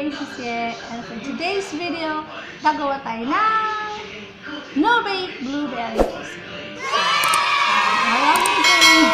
Cheesecake, and for today's video, gagawa tayo ng no-bake blueberry cheesecake. How am I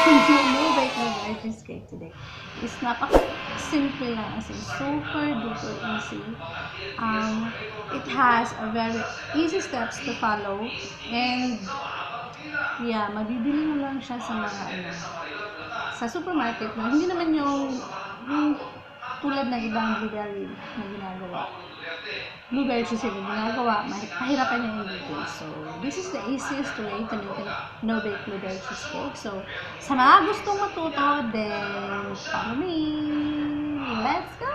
going to no-bake blueberry cheesecake today? It's napaka-simple lang, as in super duper easy. It has a very easy steps to follow, and yeah, mabibili mo lang siya sa mga sa supermarket na hindi naman yung tulad ng ibang blueberry na ginagawa. Blueberry cheesecake na ginagawa, mahirapan yung ingredients. So, this is the easiest way to make a no-bake blueberry cheesecake. So, sa mga gustong matuto, then follow me. Let's go!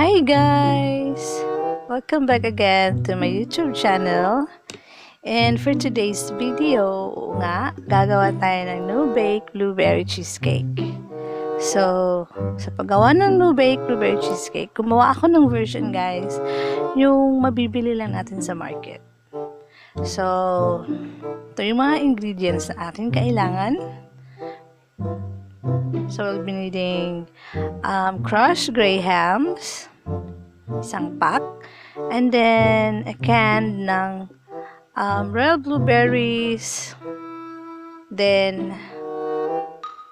Hi guys! Welcome back again to my YouTube channel. And for today's video nga, gagawa tayo ng no-bake blueberry cheesecake. So, sa paggawa ng no-bake blueberry cheesecake, gumawa ako ng version guys, yung mabibili lang natin sa market. So, ito yung mga ingredients na ating kailangan. So, we'll be needing crushed gray hams, isang pack, and then a can ng real blueberries, then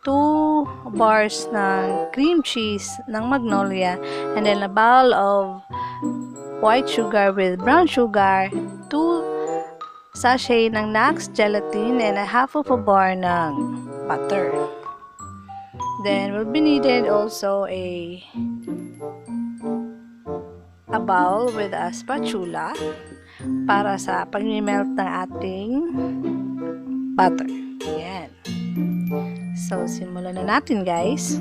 2 bars ng cream cheese ng Magnolia, and then a bowl of white sugar with brown sugar, 2 sachet ng knox gelatin, and a half of a bar ng butter. Then we'll be needed also a bowl with a spatula para sa pag-melt ng ating butter. Ayan. So, simulan na natin guys.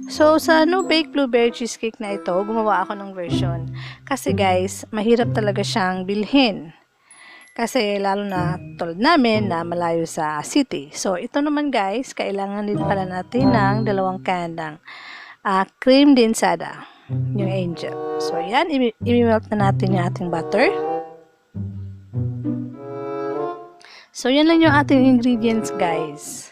So, sa no-bake blueberry cheesecake na ito, gumawa ako ng version. Kasi guys, mahirap talaga siyang bilhin. Kasi lalo na tulad namin na malayo sa city. So, ito naman guys, kailangan din pala natin ng 2 can ng creamdensada, yung angel. So, ayan, i-melt na natin yung ating butter. So, yan lang yung ating ingredients, guys.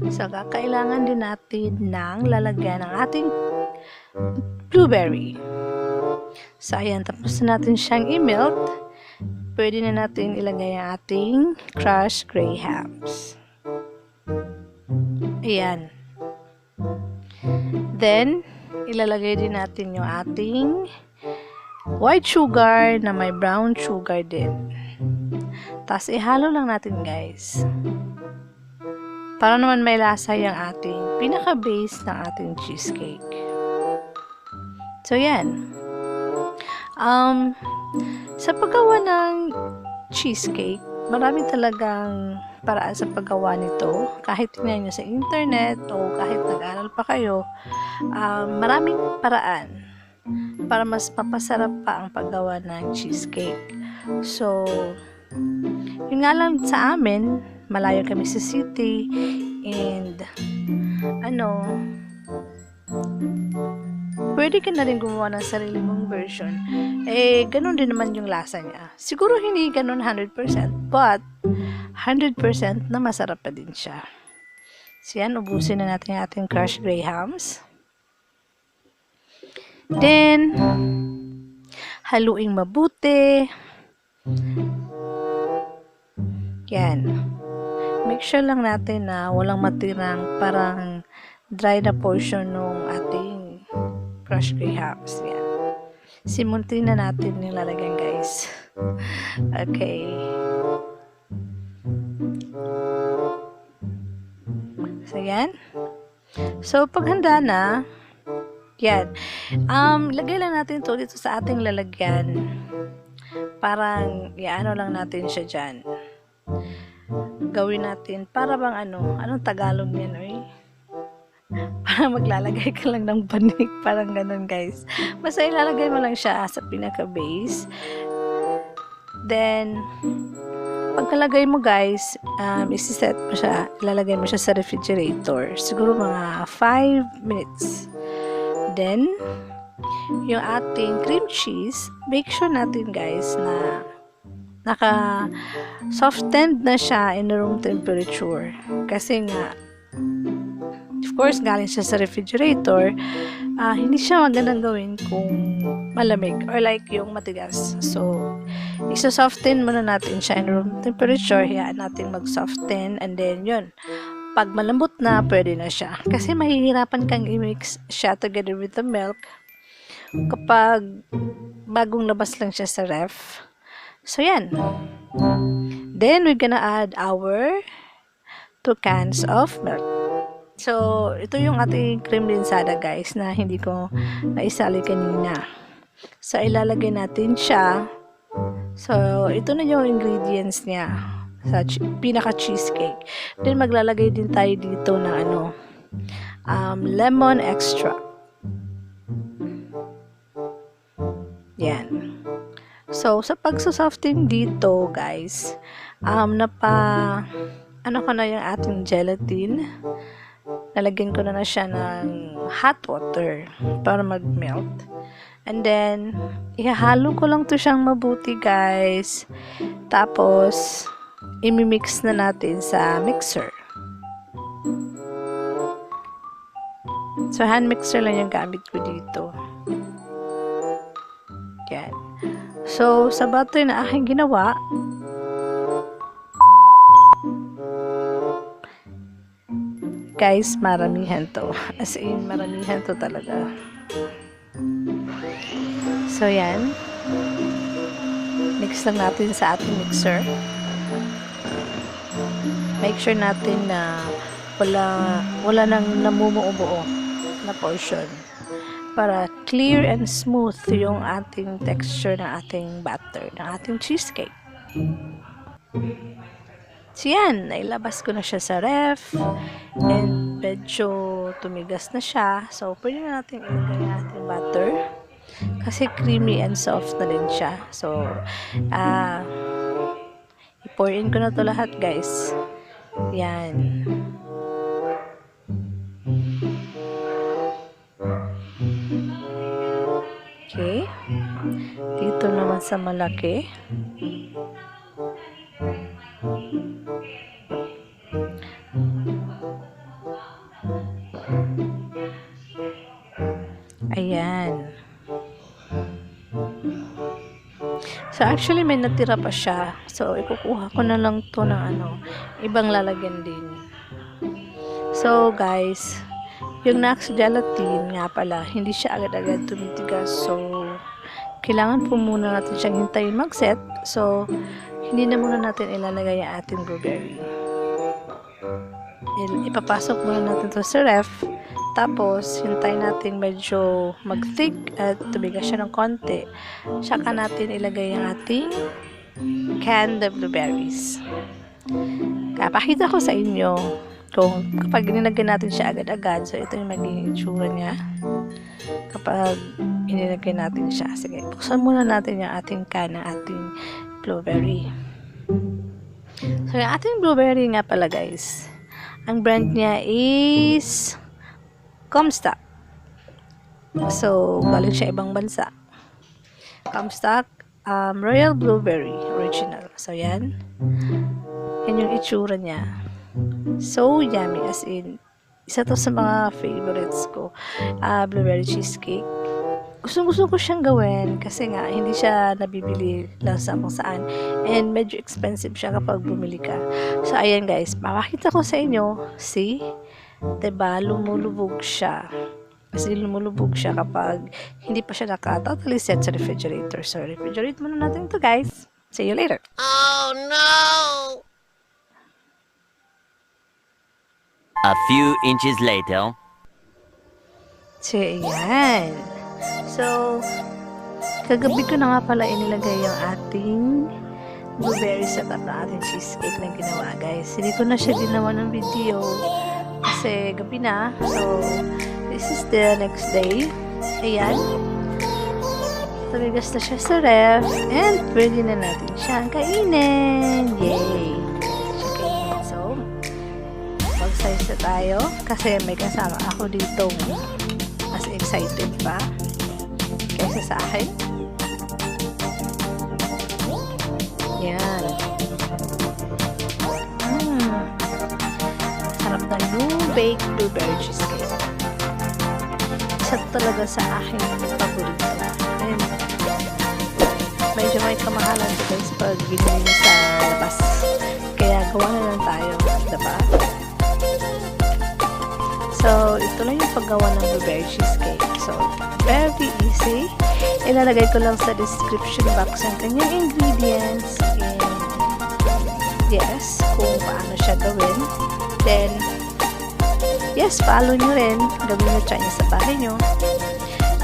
So, kakailangan din natin ng lalagyan ng ating blueberry. So, ayan, tapos na natin siyang i-melt. Pwede na natin ilagay ang ating crushed gray hams. Ayan. Then, ilalagay din natin yung ating white sugar na may brown sugar din. Tapos, ihalo lang natin guys. Para naman may lasa yung ating pinaka-base ng ating cheesecake. So, yan. Sa paggawa ng cheesecake, marami talagang paraan sa paggawa nito. Kahit tingnan nyo sa internet o kahit nag-aral pa kayo, maraming paraan para mas mapasarap pa ang paggawa ng cheesecake. So, yun nga lang sa amin, malayo kami sa city, and pwede ka na rin gumawa ng sarili mong version. Eh, ganun din naman yung lasa niya. Siguro hindi ganun 100%, but 100% na masarap pa din siya. So yan, ubusin na natin yung ating crushed gray hams. Then, haluing mabuti. Yan. Make sure lang natin na walang matirang parang dry na portion ng ating crushed gray hams. Yan. Simunti na natin nilalagyan guys. Okay. So, yan. So, paghanda na, yan. Lagay lang natin ito dito sa ating lalagyan. Parang, ano lang natin siya dyan. Gawin natin, para bang anong Tagalog niyan, oy? Parang maglalagay ka lang ng banig, parang ganun guys. Basta ilalagay mo lang siya sa pinaka-base. Then, pagkalagay mo guys, isi-set mo siya, ilalagay mo siya sa refrigerator. Siguro mga 5 minutes. Then, yung ating cream cheese, make sure natin guys na naka-softened na siya in room temperature. Kasi nga, of course, galing siya sa refrigerator, hindi siya magandang gawin kung malamig or like yung matigas. So, isa-soften muna natin siya in room temperature. Hayaan natin mag-soften and then yun. Pag malambot na, pwede na siya. Kasi mahihirapan kang i-mix siya together with the milk kapag bagong labas lang siya sa ref. So, yan. Then, we're gonna add our 2 cans of milk. So, ito yung ating creamdensada guys na hindi ko naisali kanina. So, ilalagay natin siya. So, ito na yung ingredients niya sa pinaka-cheesecake. Then, maglalagay din tayo dito ng lemon extract. Yan. So, sa pagsosofting dito, guys, ko na yung ating gelatin. Nalagyan ko na siya ng hot water para mag-melt. And then, ihahalo ko lang to siyang mabuti, guys. Tapos, imimix na natin sa mixer. So, hand mixer lang yung gamit ko dito. Yan. So, sa butter na aking ginawa, guys, maramihan to. As in, maramihan to talaga. So, yan. Mix lang natin sa ating mixer. Make sure natin na wala nang namumuo-buo na portion. Para clear and smooth yung ating texture ng ating batter, ng ating cheesecake. So yan, nailabas ko na siya sa ref and medyo tumigas na siya. So, pwede na natin ilagay ang ating butter kasi creamy and soft na din siya. So, i-pour in ko na to lahat guys. Yan. Okay. Dito naman sa malaki. Ayan. So, actually, may natira pa siya. So, ikukuha ko na lang to ng ibang lalagyan din. So, guys, yung knox gelatin nga pala, hindi siya agad-agad tumitigas. So, kailangan po muna natin siyang hintayin mag-set. So, hindi na muna natin ilalagay ang ating blueberry. Ipapasok muna natin to sa ref. Tapos, hintayin natin medyo mag-thick at tumigas siya ng konti. Saka natin ilagay ang ating canned blueberries. Kapakita ko sa inyo kung kapag nilagay natin siya agad-agad. So, ito yung magiging itsura niya. Kapag inilagay natin siya. Sige, buksan muna natin yung ating can ng ating blueberry. So, yung ating blueberry nga pala guys, ang brand niya is Comstock. So, galing siya ibang bansa. Comstock Royal Blueberry Original. So, yan. Yan yung itsura niya. So, yummy. As in, isa to sa mga favorites ko. Blueberry cheesecake. Gusto ko siyang gawin kasi nga, hindi siya nabibili lang sa kung saan. And medyo expensive siya kapag bumili ka. So, ayan guys. Makakita ko sa inyo. See? Diba, lumulubog siya. Kasi lumulubog siya kapag hindi pa siya totally set sa refrigerator. So, refrigerate muna natin ito guys. See you later. Oh no! A few inches later. So, ayan. So, kagabi ko na nga pala inilagay yung ating blueberry sa top ng ating cheesecake na ginawa guys. Hindi ko na siya ginawa ng video. Kasi kasi gabi na. So, this is the next day. Ayan. Tumigas na siya sa ref. And pwede na natin siyang kainin. Yay! Siya kainin. So, mag-size na tayo. Kasi may kasama ako dito. Mas excited pa kaysa sa akin. Yan. Sarap na new baked blueberry cheesecake. Isa talaga sa aking paborito. And medyo may kamahalan ito guys pag binili sa labas. Kaya gawa na lang tayo. Diba? So, ito lang yung paggawa ng blueberry cheesecake. So, very easy. Ilalagay ko lang sa description box ang kanyang ingredients and yes, kung paano siya gawin. Then, yes, follow nyo rin. Gawin nyo siya sa bahay nyo.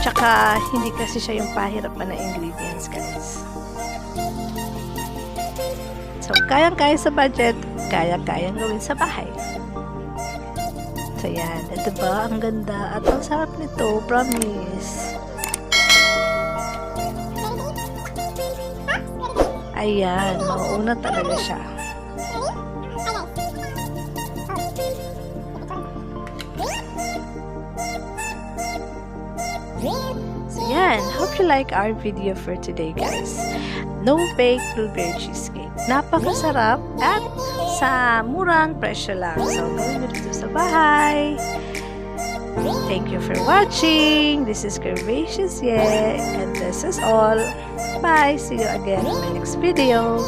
Tsaka, hindi kasi siya yung pahirapan na ingredients, guys. So, kayang-kaya sa budget, kaya-kayang gawin sa bahay. So, yan. Ito ba? Ang ganda. At ang sarap nito. Promise. Ayan. Mauuna talaga siya. So, yan. Hope you like our video for today, guys. No bake blueberry cheesecake. Napakasarap at sa murang presyo lang. So, gawin mo dito sa bahay. Thank you for watching. This is Cheesecake, and this is all. Bye. See you again in my next video.